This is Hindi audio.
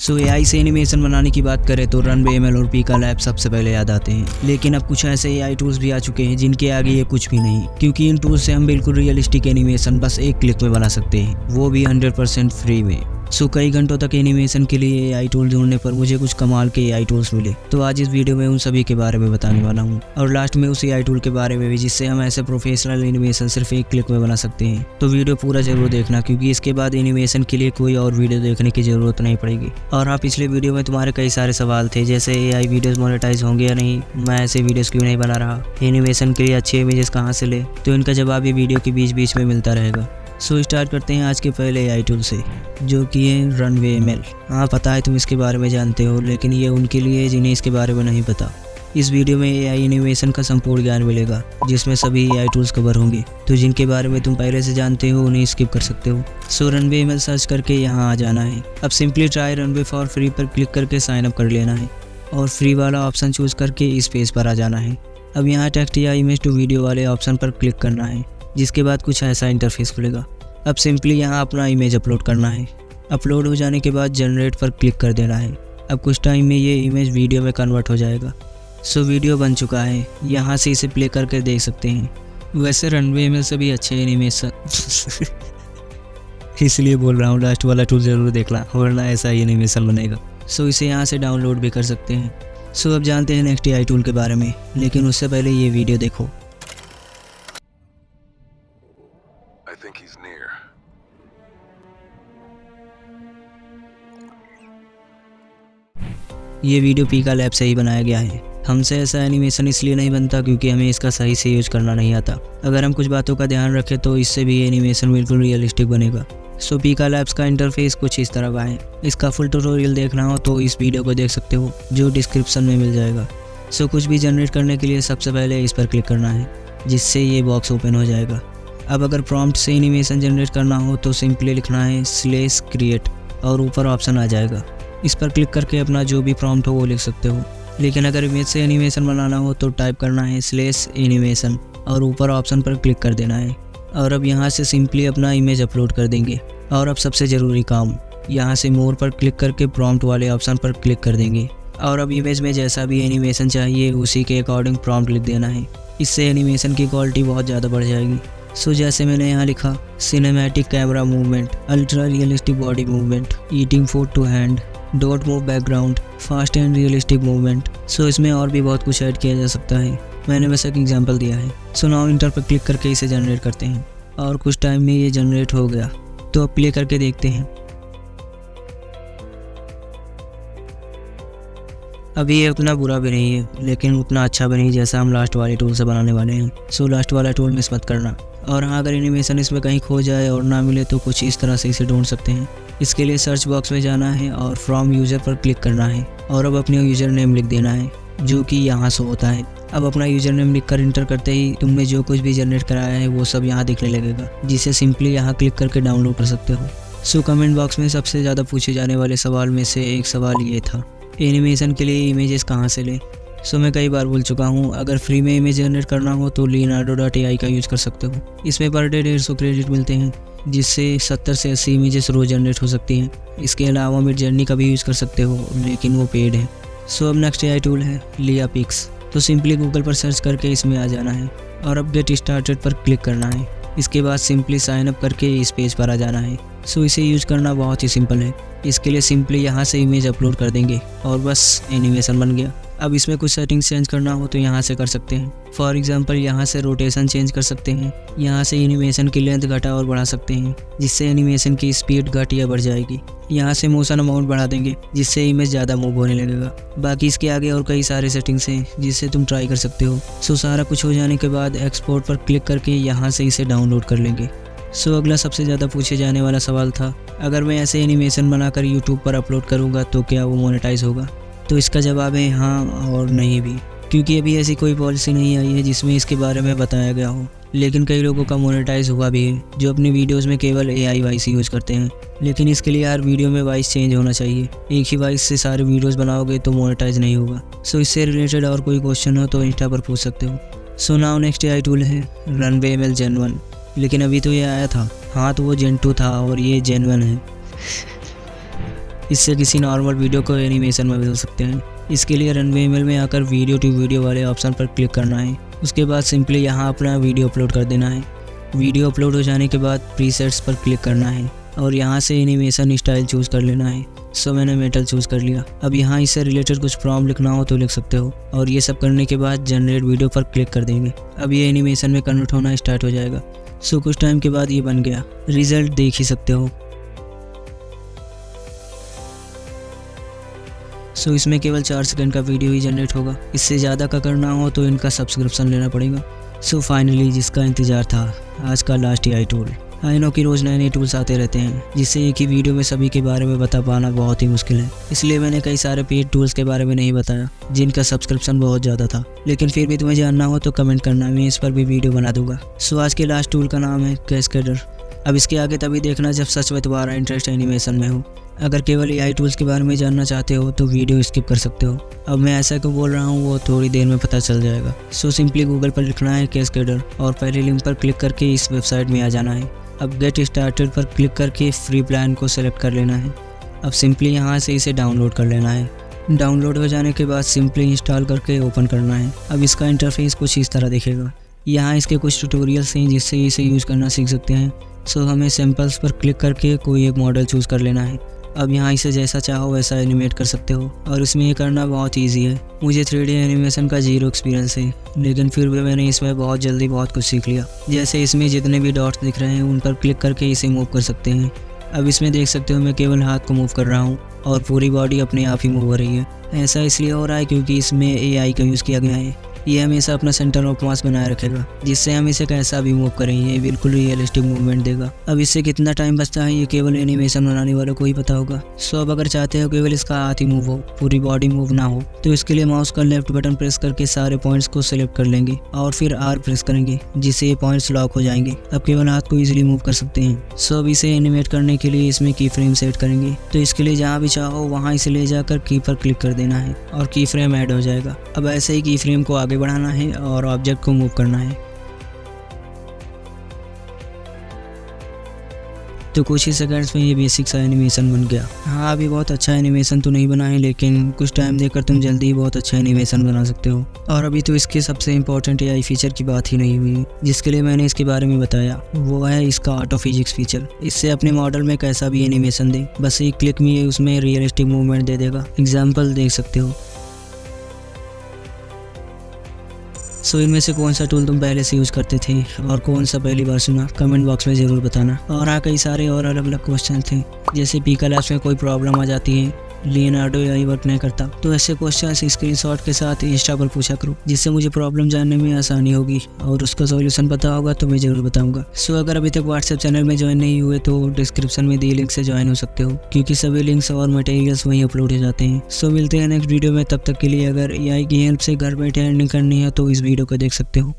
सो एआई से एनिमेशन बनाने की बात करें तो रनवे एमएल और पीका लैब सबसे पहले याद आते हैं। लेकिन अब कुछ ऐसे एआई टूल्स भी आ चुके हैं जिनके आगे ये कुछ भी नहीं, क्योंकि इन टूल्स से हम बिल्कुल रियलिस्टिक एनिमेशन बस एक क्लिक में बना सकते हैं, वो भी 100% फ्री में। सो कई घंटों तक एनिमेशन के लिए एआई टूल ढूंढने पर मुझे कुछ कमाल के एआई टूल्स मिले। तो आज इस वीडियो में उन सभी के बारे में बताने वाला हूँ, और लास्ट में उस एआई टूल के बारे में भी जिससे हम ऐसे प्रोफेशनल एनिमेशन सिर्फ एक क्लिक में बना सकते हैं। तो वीडियो पूरा जरूर देखना, क्योंकि इसके बाद एनिमेशन के लिए कोई और वीडियो देखने की जरूरत नहीं पड़ेगी। और हाँ, पिछले वीडियो में तुम्हारे कई सारे सवाल थे, जैसे एआई वीडियोस मोनेटाइज होंगे या नहीं, मैं ऐसे वीडियोस क्यों नहीं बना रहा, एनिमेशन के लिए अच्छे इमेजेस कहाँ से ले। तो इनका जवाब ये वीडियो के बीच बीच में मिलता रहेगा। सो स्टार्ट करते हैं आज के पहले एआई टूल से, जो कि है रनवे एमएल। हाँ, पता है तुम इसके बारे में जानते हो, लेकिन ये उनके लिए है जिन्हें इसके बारे में नहीं पता। इस वीडियो में एआई एनिमेशन का संपूर्ण ज्ञान मिलेगा, जिसमें सभी एआई टूल्स कवर होंगे। तो जिनके बारे में तुम पहले से जानते हो उन्हें स्किप कर सकते हो। सो रनवे एमएल सर्च करके यहाँ आ जाना है। अब simply try runway for free पर क्लिक करके साइन अप कर लेना है, और फ्री वाला ऑप्शन चूज करके इस पेज पर आ जाना है। अब यहाँ टेक्स्ट या इमेज टू वीडियो वाले ऑप्शन पर क्लिक करना है, जिसके बाद कुछ ऐसा इंटरफेस खुलेगा। अब सिंपली यहाँ अपना इमेज अपलोड करना है। अपलोड हो जाने के बाद जनरेट पर क्लिक कर देना है। अब कुछ टाइम में ये इमेज वीडियो में कन्वर्ट हो जाएगा। सो वीडियो बन चुका है, यहाँ से इसे प्ले करके देख सकते हैं। वैसे रनवे एमएल से भी अच्छे एनिमेशन इसलिए बोल रहा हूँ, लास्ट वाला टूल जरूर देखना, वरना ऐसा ही एनिमेशन बनेगा। सो इसे यहाँ से डाउनलोड भी कर सकते हैं। सो अब जानते हैं नेक्स्ट एआई टूल के बारे में, लेकिन उससे पहले ये वीडियो देखो। ये वीडियो पीका लैब से ही बनाया गया है। हमसे ऐसा एनिमेशन इसलिए नहीं बनता क्योंकि हमें इसका सही से यूज करना नहीं आता। अगर हम कुछ बातों का ध्यान रखें तो इससे भी एनिमेशन बिल्कुल रियलिस्टिक बनेगा। सो पीका लैब्स का इंटरफेस कुछ इस तरह का है। इसका फुल ट्यूटोरियल देखना हो तो इस वीडियो को देख सकते हो, जो डिस्क्रिप्शन में मिल जाएगा। सो कुछ भी जनरेट करने के लिए सबसे पहले इस पर क्लिक करना है, जिससे ये बॉक्स ओपन हो जाएगा। अब अगर प्रॉम्प्ट से एनिमेशन जनरेट करना हो तो सिंपली लिखना है /create और ऊपर ऑप्शन आ जाएगा। इस पर क्लिक करके अपना जो भी प्रॉम्प्ट हो वो लिख सकते हो। लेकिन अगर इमेज से एनिमेशन बनाना हो तो टाइप करना है /animation और ऊपर ऑप्शन पर क्लिक कर देना है। और अब यहाँ से सिंपली अपना इमेज अपलोड कर देंगे। और अब सबसे ज़रूरी काम, यहाँ से मोर पर क्लिक करके प्रॉम्प्ट वाले ऑप्शन पर क्लिक कर देंगे। और अब इमेज में जैसा भी एनिमेशन चाहिए उसी के अकॉर्डिंग प्रॉम्प्ट लिख देना है। इससे एनिमेशन की क्वालिटी बहुत ज़्यादा बढ़ जाएगी। सो जैसे मैंने यहाँ लिखा, cinematic camera movement, ultra realistic body movement, eating food to hand, dot move background, fast and realistic movement. So इसमें और भी बहुत कुछ ऐड किया जा सकता है, मैंने बस एक एग्जांपल दिया है। सो नाउ इंटर पर क्लिक करके इसे जनरेट करते हैं, और कुछ टाइम में ये जनरेट हो गया। तो अब प्ले करके देखते हैं। अभी ये उतना बुरा भी नहीं है, लेकिन उतना अच्छा भी नहीं जैसा हम लास्ट वाले टूल से बनाने वाले हैं। सो लास्ट वाला टूल मिस मत करना। और हाँ, अगर एनिमेशन इसमें कहीं खो जाए और ना मिले तो कुछ इस तरह से इसे ढूंढ सकते हैं। इसके लिए सर्च बॉक्स में जाना है और फ्रॉम यूज़र पर क्लिक करना है, और अब अपने यूज़र नेम लिख देना है, जो कि यहाँ से होता है। अब अपना यूज़र नेम लिख कर इंटर करते ही तुमने जो कुछ भी जनरेट कराया है वो सब यहाँ दिखने लगेगा, जिसे सिंपली यहाँ क्लिक करके डाउनलोड कर सकते हो। सो कमेंट बॉक्स में सबसे ज़्यादा पूछे जाने वाले सवाल में से एक सवाल ये था, एनिमेशन के लिए इमेजेस कहाँ से लें। सो मैं कई बार बोल चुका हूँ, अगर फ्री में इमेज जनरेट करना हो तो leonardo.ai का यूज़ कर सकते हो। इसमें पर डे 150 क्रेडिट मिलते हैं, जिससे 70 से 80 इमेजेस रोज जनरेट हो सकती हैं। इसके अलावा मिड जर्नी का भी यूज़ कर सकते हो, लेकिन वो पेड है। सो अब नेक्स्ट एआई टूल है लिया पिक्स। तो सिंपली गूगल पर सर्च करके इसमें आ जाना है, और अब गेट स्टार्टेड पर क्लिक करना है। इसके बाद सिंपली साइन अप करके इस पेज पर आ जाना है। सो इसे यूज़ करना बहुत ही सिंपल है। इसके लिए सिंपली यहाँ से इमेज अपलोड कर देंगे, और बस एनिमेशन बन गया। अब इसमें कुछ सेटिंग्स चेंज करना हो तो यहाँ से कर सकते हैं। फॉर एग्जांपल, यहाँ से रोटेशन चेंज कर सकते हैं। यहाँ से एनिमेशन की लेंथ घटा और बढ़ा सकते हैं, जिससे एनिमेशन की स्पीड घट या बढ़ जाएगी। यहाँ से मोशन अमाउंट बढ़ा देंगे, जिससे इमेज ज़्यादा मूव होने लगेगा। बाकी इसके आगे और कई सारे सेटिंग्स हैं जिससे तुम ट्राई कर सकते हो। सो सारा कुछ हो जाने के बाद एक्सपोर्ट पर क्लिक करके यहाँ से इसे डाउनलोड कर लेंगे। सो अगला सबसे ज़्यादा पूछे जाने वाला सवाल था, अगर मैं ऐसे एनिमेशन बनाकर यूट्यूब पर अपलोड करूँगा तो क्या वो मोनेटाइज होगा। तो इसका जवाब है हाँ और नहीं भी, क्योंकि अभी ऐसी कोई पॉलिसी नहीं आई है जिसमें इसके बारे में बताया गया हो। लेकिन कई लोगों का मोनेटाइज हुआ भी है, जो अपनी वीडियोस में केवल एआई वॉइस यूज़ करते हैं। लेकिन इसके लिए हर वीडियो में वॉइस चेंज होना चाहिए। एक ही वॉइस से सारे वीडियोस बनाओगे तो मोनेटाइज नहीं होगा। सो इससे रिलेटेड और कोई क्वेश्चन हो तो इंस्टा पर पूछ सकते हो। So now next AI tool है रनवे एमएल Gen 1। लेकिन अभी तो ये आया था, हाँ तो वो Gen 2 था और ये Gen 1 है। इससे किसी नॉर्मल वीडियो को एनिमेशन में बदल सकते हैं। इसके लिए रनवे में आकर वीडियो टू वीडियो वाले ऑप्शन पर क्लिक करना है। उसके बाद सिंपली यहाँ अपना वीडियो अपलोड कर देना है। वीडियो अपलोड हो जाने के बाद प्रीसेट्स पर क्लिक करना है और यहाँ से एनिमेशन स्टाइल चूज़ कर लेना है। सो मैंने मेटल चूज़ कर लिया। अब यहाँ इससे रिलेटेड कुछ प्रॉम्प्ट लिखना हो तो लिख सकते हो और ये सब करने के बाद जनरेट वीडियो पर क्लिक कर देंगे। अब ये एनिमेशन में कन्वर्ट होना स्टार्ट हो जाएगा। सो कुछ टाइम के बाद ये बन गया, रिजल्ट देख ही सकते हो। सो इसमें केवल 4 सेकंड का वीडियो ही जनरेट होगा। इससे ज़्यादा का करना हो तो इनका सब्सक्रिप्शन लेना पड़ेगा। सो फाइनली जिसका इंतज़ार था, आज का last AI tool. I know कि रोज़ नए नए टूल्स आते रहते हैं, जिससे एक ही वीडियो में सभी के बारे में बता पाना बहुत ही मुश्किल है। इसलिए मैंने कई सारे पेड टूल्स के बारे में नहीं बताया जिनका सब्सक्रिप्शन बहुत ज़्यादा था। लेकिन फिर भी तुम्हें जानना हो तो कमेंट करना, मैं इस पर भी वीडियो बना दूंगा। सो आज के लास्ट टूल का नाम है कैस्केडर। अब इसके आगे तभी देखना जब सच में तुम्हारा इंटरेस्ट एनिमेशन में हो। अगर केवल AI टूल्स के बारे में जानना चाहते हो तो वीडियो स्किप कर सकते हो। अब मैं ऐसा क्यों बोल रहा हूँ वो थोड़ी देर में पता चल जाएगा। सो सिंपली गूगल पर लिखना है कैस्केडर और पहले लिंक पर क्लिक करके इस वेबसाइट में आ जाना है। अब गेट स्टार्टेड पर क्लिक करके फ्री प्लान को सेलेक्ट कर लेना है। अब सिंपली यहाँ से इसे डाउनलोड कर लेना है। डाउनलोड हो जाने के बाद सिंपली इंस्टॉल करके ओपन करना है। अब इसका इंटरफेस कुछ इस तरह दिखेगा। यहाँ इसके कुछ ट्यूटोरियल्स हैं जिससे इसे यूज़ करना सीख सकते हैं। सो हमें सैम्पल्स पर क्लिक करके कोई एक मॉडल चूज़ कर लेना है। अब यहाँ इसे जैसा चाहो वैसा एनिमेट कर सकते हो और इसमें ये करना बहुत ईजी है। मुझे 3D एनिमेशन का 0 एक्सपीरियंस है, लेकिन फिर भी मैंने इसमें बहुत जल्दी बहुत कुछ सीख लिया। जैसे इसमें जितने भी डॉट्स दिख रहे हैं उन पर क्लिक करके इसे मूव कर सकते हैं। अब इसमें देख सकते हो मैं केवल हाथ को मूव कर रहा हूँ और पूरी बॉडी अपने आप ही मूव हो रही है। ऐसा इसलिए हो रहा है क्योंकि इसमें AI का यूज़ किया गया है। ये हमेशा अपना सेंटर ऑफ मास बनाए रखेगा, जिससे हम इसे कैसा भी मूव करें ये बिल्कुल रियलिस्टिक मूवमेंट देगा। अब इससे कितना टाइम बचता है ये केवल एनिमेशन बनाने वालों को ही पता होगा। सो अब अगर चाहते हो केवल इसका हाथ ही मूव हो, पूरी बॉडी मूव ना हो, तो इसके लिए माउस का लेफ्ट बटन प्रेस करके सारे पॉइंट्स को सिलेक्ट कर लेंगे और फिर R प्रेस करेंगे, जिससे ये पॉइंट्स लॉक हो जाएंगे। अब केवल हाथ को ईजिली मूव कर सकते हैं। सो अब इसे एनिमेट करने के लिए इसमें की फ्रेम सेट करेंगे। तो इसके लिए जहाँ भी चाहो वहाँ इसे ले जाकर की पर क्लिक कर देना है और की फ्रेम ऐड हो जाएगा। अब ऐसे ही की फ्रेम को आगे बढ़ाना है और ऑब्जेक्ट को मूव करना है। तो कुछ ही सेकंड्स में ये बेसिक सा एनिमेशन बन गया। हाँ अभी बहुत अच्छा एनिमेशन तो नहीं बना है, लेकिन कुछ टाइम देकर तुम जल्दी ही बहुत अच्छा एनिमेशन बना सकते हो। और अभी तो इसके सबसे इम्पोर्टेंट AI फीचर की बात ही नहीं हुई, जिसके लिए मैंने इसके बारे में बताया। वो है इसका ऑटो फिजिक्स फीचर। इससे अपने मॉडल में कैसा भी एनिमेशन दे, बस एक क्लिक में उसमें रियलिस्टिक मूवमेंट दे देगा। एग्जाम्पल देख सकते हो। सो इनमें से कौन सा टूल तुम पहले से यूज़ करते थे और कौन सा पहली बार सुना, कमेंट बॉक्स में ज़रूर बताना। और हाँ कई सारे और अलग अलग क्वेश्चन थे, जैसे पीका लैब्स में कोई प्रॉब्लम आ जाती है, लियोनार्डो AI वर्क नहीं करता, तो ऐसे क्वेश्चन स्क्रीनशॉट के साथ इंस्टा पर पूछा करो, जिससे मुझे प्रॉब्लम जानने में आसानी होगी और उसका सॉल्यूशन पता होगा तो मैं ज़रूर बताऊंगा। सो अगर अभी तक व्हाट्सएप चैनल में ज्वाइन नहीं हुए तो डिस्क्रिप्शन में दिए लिंक से ज्वाइन हो सकते हो, क्योंकि सभी लिंक्स और मटेरियल्स वहीं अपलोड हो जाते हैं। सो मिलते हैं नेक्स्ट वीडियो में, तब तक के लिए अगर AI की हेल्प से घर बैठे अर्निंग करनी है तो इस वीडियो को देख सकते हो।